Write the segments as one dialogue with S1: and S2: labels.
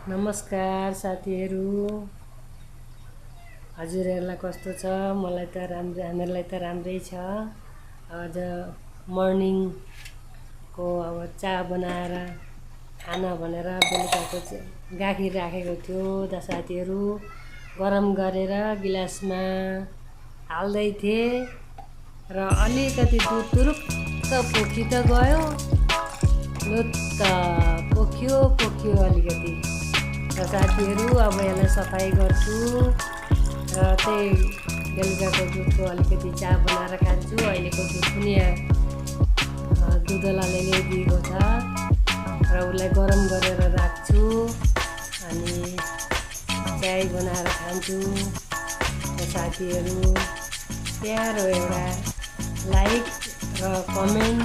S1: नमस्कार साथीहरू, हजुरहरूलाई कस्तो छ? मलाई त राम्रो, हामीहरूलाई त राम्रै छ। आज मर्निङको अब चा बनाएर खाना भनेर बेलुकाको गाखिर राखेको थियो त साथीहरू, गरम गरेर गिलासमा हाल्दै थिएँ र अलिकति दुध तुरुक्क पोखी त गयो, लुत्त पोख्यो अलिकति र साथीहरू अब यसलाई सफाइ गर्छु र त्यही बेलुकाको दुधको अलिकति चा बनाएर खान्छु। अहिलेको दुध पनि दुधवालाले ल्याइदिएको छ र उसलाई गरम गरेर राख्छु अनि चाय बनाएर खान्छु। र साथीहरू प्यारो एउटा लाइक र कमेन्ट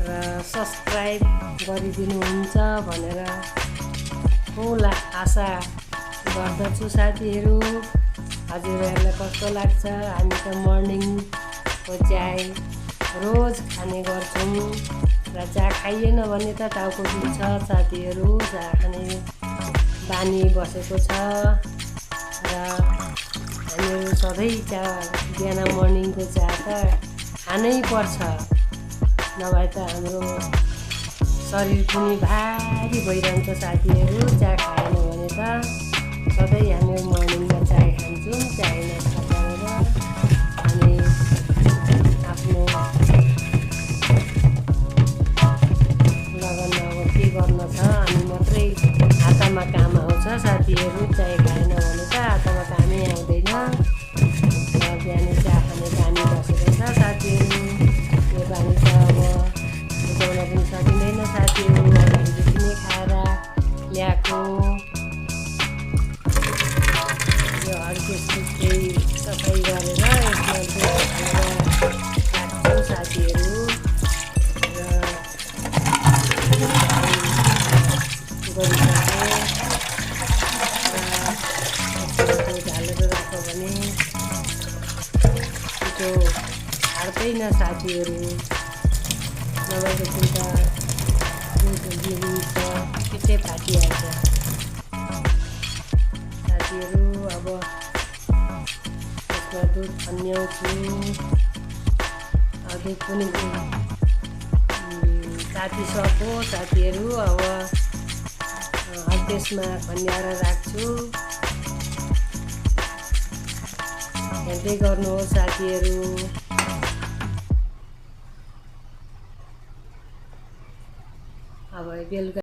S1: र सब्सक्राइब गरिदिनुहुन्छ भनेर ठुला आशा गर्दछु साथीहरू। हजुरहरूलाई कस्तो लाग्छ? हामी त मर्निङको चाय रोज खाने गर्छौँ र चिया खाइएन भने त टाउको दुख्छ साथीहरू। चिया खाने बानी बसेको छ र हामीहरू सधैँ चिया बिहान मर्निङको चिया त खानै पर्छ, नभए त हाम्रो शरीर पनि भारी भइरहन्छ साथीहरू। चिया खाएन भने त सधैँ हामी मर्निङमा चाय खान्छौँ, चाय नास्ता गरेर अनि आफ्नो लगनमा अब के गर्न छ अनि मात्रै हातमा काम आउँछ साथीहरू। चाय खाएन भने त हातमा कामै आउँदैन र बिहान चिया खाने बानी बसेको छ साथीहरू। यो बानी त अब बुझाउन पनि सकिँदैन साथीहरू, अलिकति पनि खाएर ल्याएको। यो हर्केस त्यही सफाइ गरेर यसमा राख्छु साथीहरू र गरिसकेँ र झालेर राख्यो भने छिटो फाट्दैन साथीहरू, नभएदेखि त छिट्टै फाटिहाल्छ साथीहरू। अब यसमा दुध खन्याउँछु, दुध पनि तातिसक्यो साथीहरू। अब हर्केसमा खन्याएर राख्छु, हेर्दै गर्नुहोस् साथीहरू। अब बेलुका